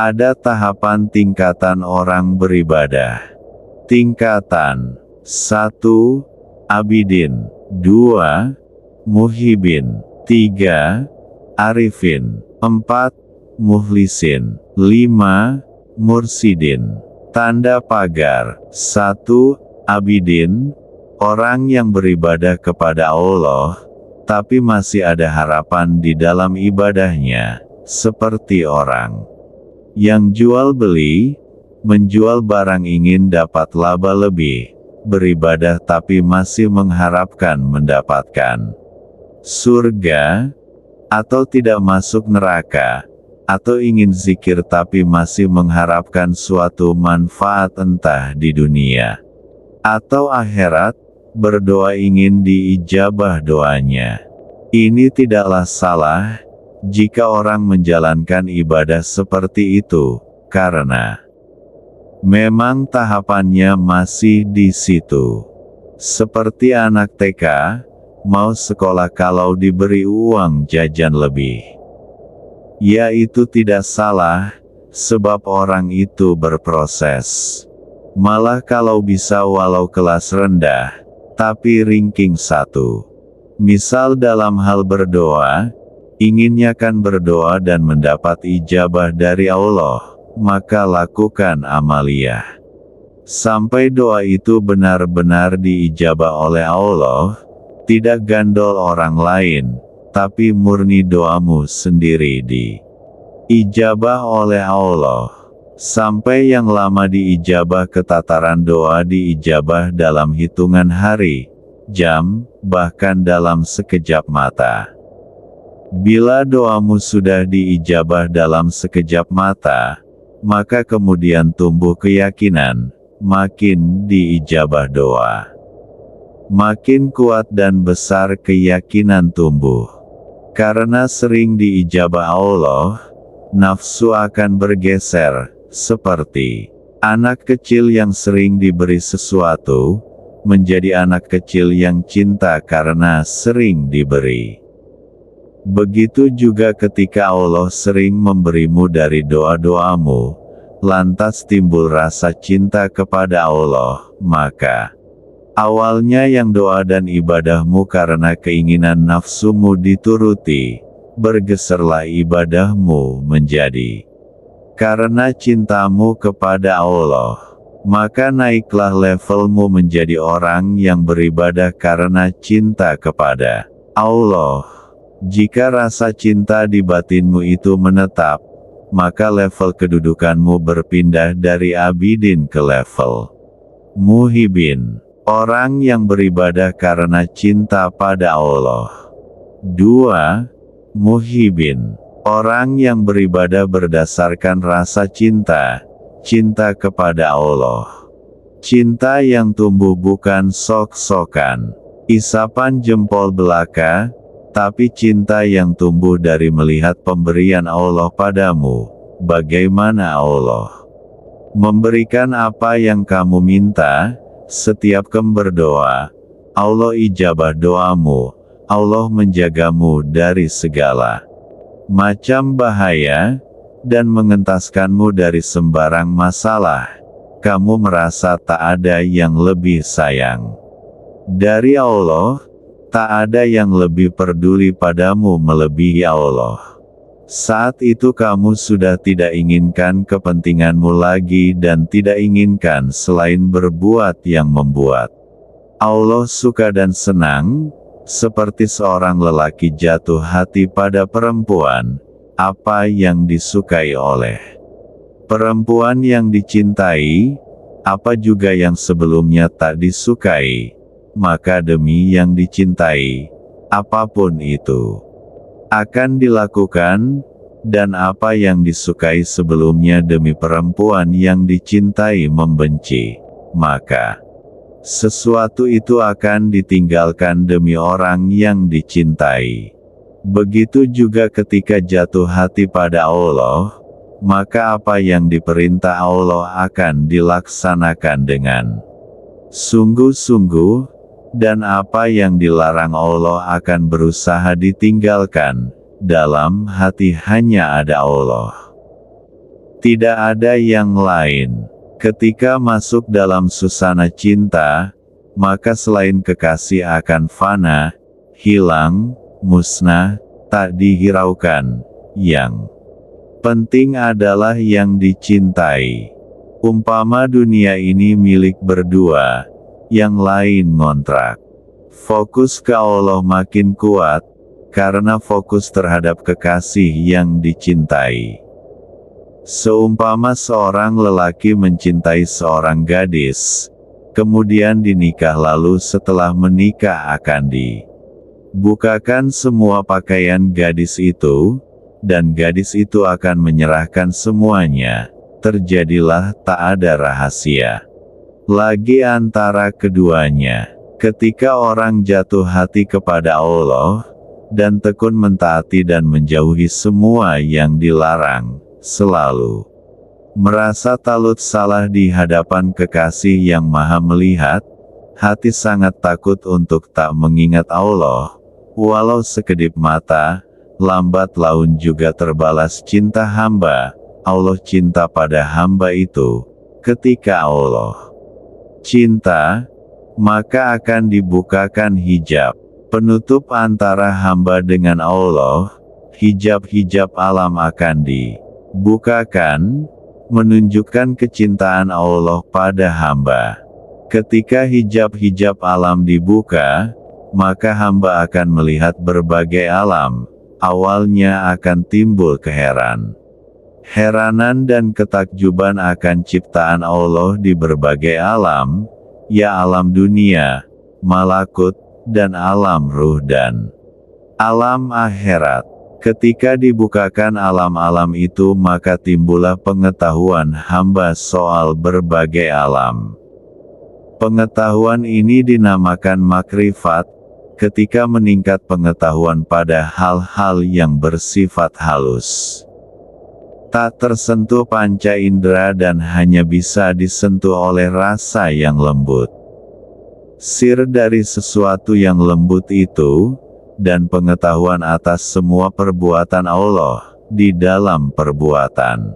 Ada tahapan tingkatan orang beribadah. Tingkatan 1. Abidin 2. Muhibin 3. Arifin 4. Muhlisin 5. Mursidin. Tanda pagar 1. Abidin, orang yang beribadah kepada Allah, tapi masih ada harapan di dalam ibadahnya, seperti orang yang jual beli, menjual barang ingin dapat laba lebih, beribadah tapi masih mengharapkan mendapatkan surga, atau tidak masuk neraka, atau ingin zikir tapi masih mengharapkan suatu manfaat entah di dunia atau akhirat, berdoa ingin diijabah doanya. Ini tidaklah salah, jika orang menjalankan ibadah seperti itu, karena memang tahapannya masih di situ. Seperti anak TK, mau sekolah kalau diberi uang jajan lebih. Ya, itu tidak salah, sebab orang itu berproses. Malah kalau bisa walau kelas rendah, tapi ranking 1. Misal dalam hal berdoa, inginnya kan berdoa dan mendapat ijabah dari Allah, maka lakukan amaliyah sampai doa itu benar-benar diijabah oleh Allah, tidak gandol orang lain, tapi murni doamu sendiri diijabah oleh Allah. Sampai yang lama diijabah ke tataran doa diijabah dalam hitungan hari, jam, bahkan dalam sekejap mata. Bila doamu sudah diijabah dalam sekejap mata, maka kemudian tumbuh keyakinan, makin diijabah doa. Makin kuat dan besar keyakinan tumbuh. Karena sering diijabah Allah, nafsu akan bergeser, seperti anak kecil yang sering diberi sesuatu, menjadi anak kecil yang cinta karena sering diberi. Begitu juga ketika Allah sering memberimu dari doa-doamu, lantas timbul rasa cinta kepada Allah, maka awalnya yang doa dan ibadahmu karena keinginan nafsumu dituruti, bergeserlah ibadahmu menjadi karena cintamu kepada Allah. Maka naiklah levelmu menjadi orang yang beribadah karena cinta kepada Allah. Jika rasa cinta di batinmu itu menetap, maka level kedudukanmu berpindah dari abidin ke level muhibin, orang yang beribadah karena cinta pada Allah. 2. Muhibin, orang yang beribadah berdasarkan rasa cinta, cinta kepada Allah. Cinta yang tumbuh bukan sok-sokan, isapan jempol belaka, tapi cinta yang tumbuh dari melihat pemberian Allah padamu, bagaimana Allah memberikan apa yang kamu minta. Setiap kamu berdoa, Allah ijabah doamu, Allah menjagamu dari segala macam bahaya, dan mengentaskanmu dari sembarang masalah. Kamu merasa tak ada yang lebih sayang dari Allah, tak ada yang lebih peduli padamu melebihi Allah. Saat itu kamu sudah tidak inginkan kepentinganmu lagi dan tidak inginkan selain berbuat yang membuat Allah suka dan senang, seperti seorang lelaki jatuh hati pada perempuan, apa yang disukai oleh perempuan yang dicintai, apa juga yang sebelumnya tak disukai, maka demi yang dicintai, apapun itu akan dilakukan, dan apa yang disukai sebelumnya demi perempuan yang dicintai membenci, maka sesuatu itu akan ditinggalkan demi orang yang dicintai. Begitu juga ketika jatuh hati pada Allah, maka apa yang diperintah Allah akan dilaksanakan dengan sungguh-sungguh, dan apa yang dilarang Allah akan berusaha ditinggalkan. Dalam hati hanya ada Allah. Tidak ada yang lain. Ketika masuk dalam susana cinta, maka selain kekasih akan fana, hilang, musnah, tak dihiraukan. Yang penting adalah yang dicintai. Umpama dunia ini milik berdua, yang lain ngontrak. Fokus ke Allah makin kuat, karena fokus terhadap kekasih yang dicintai. Seumpama seorang lelaki mencintai seorang gadis, kemudian dinikah lalu setelah menikah akan dibukakan semua pakaian gadis itu, dan gadis itu akan menyerahkan semuanya, terjadilah tak ada rahasia lagi antara keduanya. Ketika orang jatuh hati kepada Allah, dan tekun mentaati dan menjauhi semua yang dilarang, selalu merasa takut salah di hadapan kekasih yang maha melihat, hati sangat takut untuk tak mengingat Allah, walau sekedip mata, lambat laun juga terbalas cinta hamba, Allah cinta pada hamba itu. Ketika Allah cinta, maka akan dibukakan hijab penutup antara hamba dengan Allah, hijab-hijab alam akan dibukakan, menunjukkan kecintaan Allah pada hamba. Ketika hijab-hijab alam dibuka, maka hamba akan melihat berbagai alam, awalnya akan timbul heranan dan ketakjuban akan ciptaan Allah di berbagai alam, ya alam dunia, malakut, dan alam ruh dan alam akhirat. Ketika dibukakan alam-alam itu maka timbullah pengetahuan hamba soal berbagai alam. Pengetahuan ini dinamakan makrifat, ketika meningkat pengetahuan pada hal-hal yang bersifat halus. Tak tersentuh panca indera dan hanya bisa disentuh oleh rasa yang lembut. Sir dari sesuatu yang lembut itu, dan pengetahuan atas semua perbuatan Allah, di dalam perbuatan.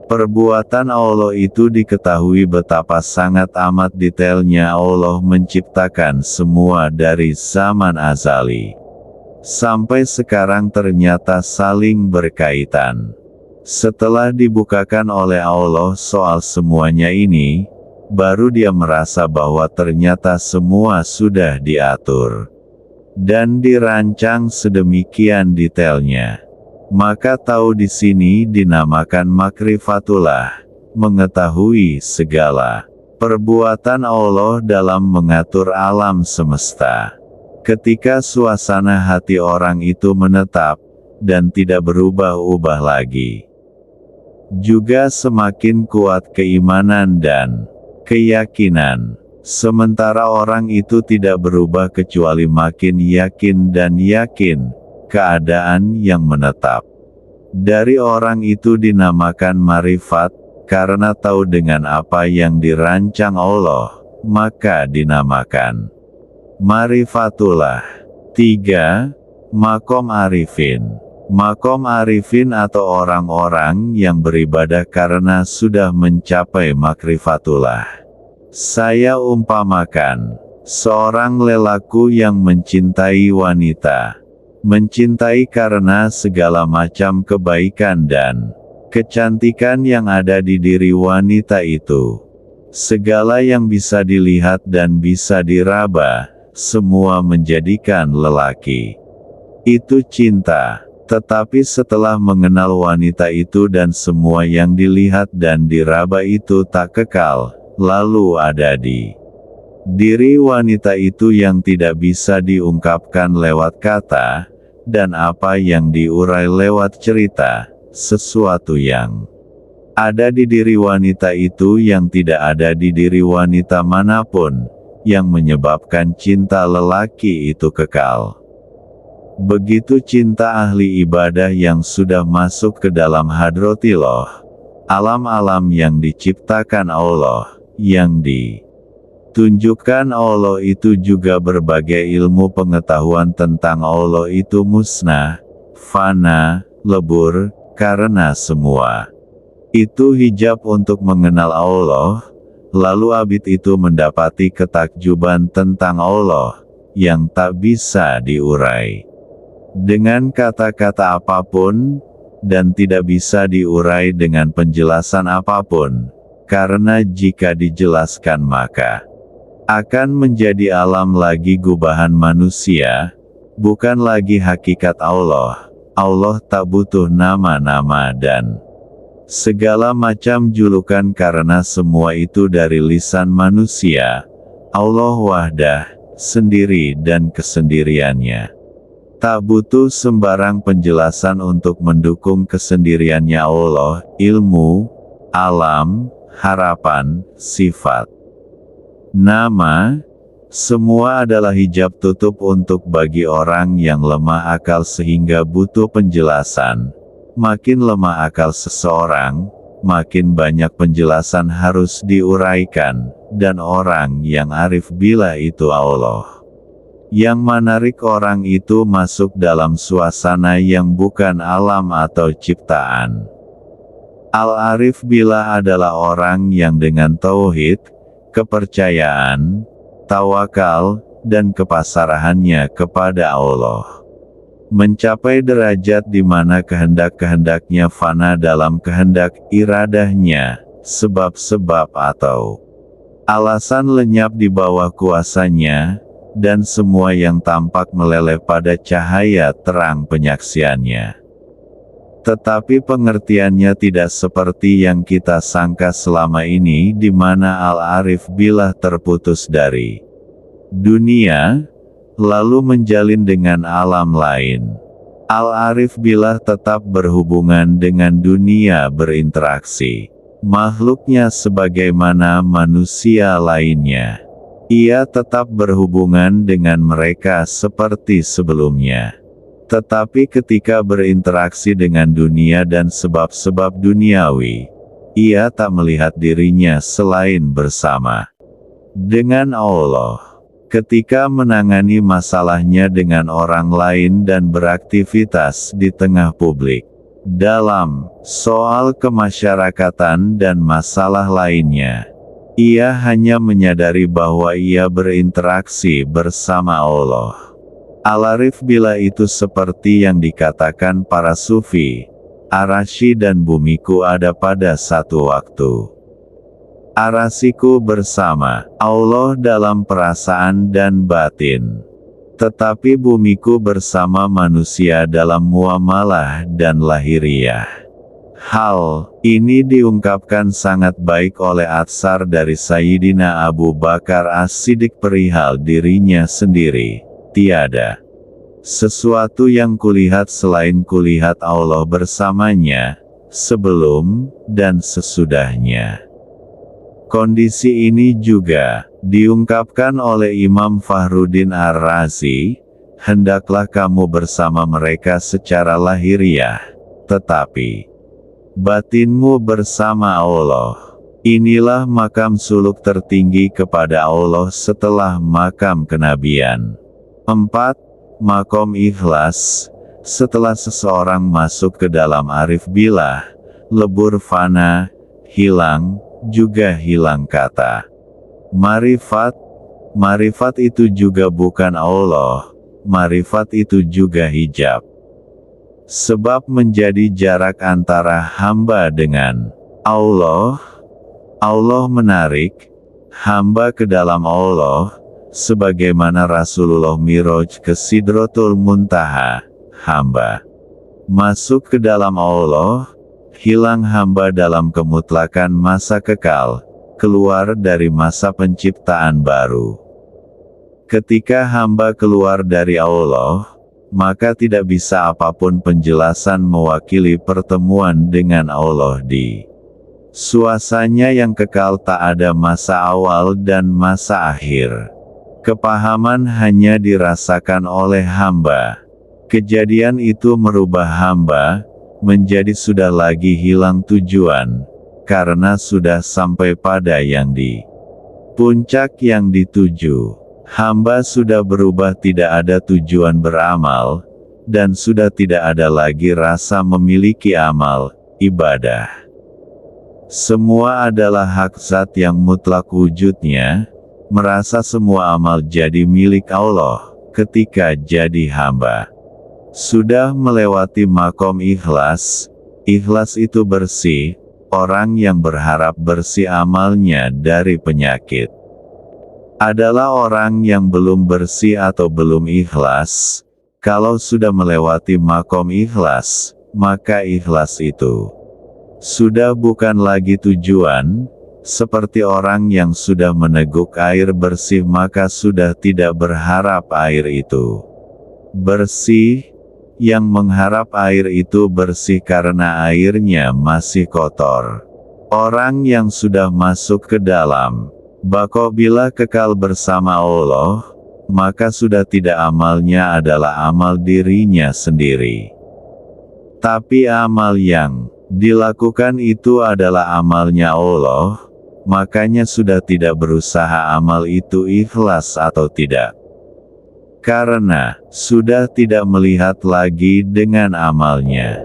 Perbuatan Allah itu diketahui betapa sangat amat detailnya Allah menciptakan semua dari zaman azali. Sampai sekarang ternyata saling berkaitan. Setelah dibukakan oleh Allah soal semuanya ini, baru dia merasa bahwa ternyata semua sudah diatur dan dirancang sedemikian detailnya. Maka tahu di sini dinamakan makrifatullah, mengetahui segala perbuatan Allah dalam mengatur alam semesta. Ketika suasana hati orang itu menetap dan tidak berubah-ubah lagi, juga semakin kuat keimanan dan keyakinan. Sementara orang itu tidak berubah kecuali makin yakin dan yakin, keadaan yang menetap dari orang itu dinamakan marifat, karena tahu dengan apa yang dirancang Allah, maka dinamakan marifatullah. 3. Makom arifin. Makom arifin atau orang-orang yang beribadah karena sudah mencapai makrifatullah. Saya umpamakan seorang lelaku yang mencintai wanita. Mencintai karena segala macam kebaikan dan kecantikan yang ada di diri wanita itu. Segala yang bisa dilihat dan bisa diraba, semua menjadikan lelaki itu cinta. Tetapi setelah mengenal wanita itu dan semua yang dilihat dan diraba itu tak kekal, lalu ada di diri wanita itu yang tidak bisa diungkapkan lewat kata, dan apa yang diurai lewat cerita, sesuatu yang ada di diri wanita itu yang tidak ada di diri wanita manapun, yang menyebabkan cinta lelaki itu kekal. Begitu cinta ahli ibadah yang sudah masuk ke dalam hadratillah, alam-alam yang diciptakan Allah, yang ditunjukkan Allah itu juga berbagai ilmu pengetahuan tentang Allah itu musnah, fana, lebur, karena semua Itu hijab untuk mengenal Allah, lalu abid itu mendapati ketakjuban tentang Allah, yang tak bisa diurai dengan kata-kata apapun, dan tidak bisa diurai dengan penjelasan apapun, karena jika dijelaskan maka akan menjadi alam lagi gubahan manusia, bukan lagi hakikat Allah. Allah tak butuh nama-nama dan segala macam julukan karena semua itu dari lisan manusia. Allah wahdah, sendiri dan kesendiriannya. Tak butuh sembarang penjelasan untuk mendukung kesendiriannya Allah, ilmu, alam, harapan, sifat, nama, semua adalah hijab tutup untuk bagi orang yang lemah akal sehingga butuh penjelasan. Makin lemah akal seseorang, makin banyak penjelasan harus diuraikan, dan orang yang arif bila itu Allah, yang menarik orang itu masuk dalam suasana yang bukan alam atau ciptaan. Al-Arif bila adalah orang yang dengan tauhid, kepercayaan, tawakal, dan kepasrahannya kepada Allah mencapai derajat di mana kehendak-kehendaknya fana dalam kehendak iradahnya, sebab-sebab atau alasan lenyap di bawah kuasanya, dan semua yang tampak meleleh pada cahaya terang penyaksiannya. Tetapi pengertiannya tidak seperti yang kita sangka selama ini di mana Al-Arif bila terputus dari dunia, lalu menjalin dengan alam lain. Al-Arif bila tetap berhubungan dengan dunia berinteraksi makhluknya sebagaimana manusia lainnya. Ia tetap berhubungan dengan mereka seperti sebelumnya. Tetapi ketika berinteraksi dengan dunia dan sebab-sebab duniawi, ia tak melihat dirinya selain bersama dengan Allah. Ketika menangani masalahnya dengan orang lain dan beraktivitas di tengah publik, dalam soal kemasyarakatan dan masalah lainnya, ia hanya menyadari bahwa ia berinteraksi bersama Allah. Al-Arif bila itu seperti yang dikatakan para sufi, arasy dan bumiku ada pada satu waktu. Arasiku bersama Allah dalam perasaan dan batin. Tetapi bumiku bersama manusia dalam muamalah dan lahiriah. Hal ini diungkapkan sangat baik oleh Atsar dari Sayyidina Abu Bakar As-Siddiq perihal dirinya sendiri. Tiada sesuatu yang kulihat selain kulihat Allah bersamanya, sebelum dan sesudahnya. Kondisi ini juga diungkapkan oleh Imam Fakhruddin Ar-Razi, hendaklah kamu bersama mereka secara lahiriah, tetapi batinmu bersama Allah. Inilah makam suluk tertinggi kepada Allah setelah makam kenabian. 4. Makom ikhlas. Setelah seseorang masuk ke dalam arif billah, lebur fana, hilang, juga hilang kata marifat. Marifat itu juga bukan Allah, marifat itu juga hijab. Sebab menjadi jarak antara hamba dengan Allah. Allah menarik hamba ke dalam Allah, sebagaimana Rasulullah Miraj ke Sidratul Muntaha, hamba masuk ke dalam Allah, hilang hamba dalam kemutlakan masa kekal, keluar dari masa penciptaan baru. Ketika hamba keluar dari Allah, maka tidak bisa apapun penjelasan mewakili pertemuan dengan Allah di suasana yang kekal, tak ada masa awal dan masa akhir. Kepahaman hanya dirasakan oleh hamba. Kejadian itu merubah hamba menjadi sudah lagi hilang tujuan, karena sudah sampai pada yang di puncak yang dituju. Hamba sudah berubah, tidak ada tujuan beramal, dan sudah tidak ada lagi rasa memiliki amal, ibadah. Semua adalah hak zat yang mutlak wujudnya, merasa semua amal jadi milik Allah, ketika jadi hamba. Sudah melewati makom ikhlas, ikhlas itu bersih, orang yang berharap bersih amalnya dari penyakit. Adalah orang yang belum bersih atau belum ikhlas. Kalau sudah melewati makom ikhlas, maka ikhlas itu sudah bukan lagi tujuan, seperti orang yang sudah meneguk air bersih maka sudah tidak berharap air itu bersih, yang mengharap air itu bersih karena airnya masih kotor. Orang yang sudah masuk ke dalam bako bila kekal bersama Allah, maka sudah tidak amalnya adalah amal dirinya sendiri. Tapi amal yang dilakukan itu adalah amalnya Allah, makanya sudah tidak berusaha amal itu ikhlas atau tidak. Karena sudah tidak melihat lagi dengan amalnya.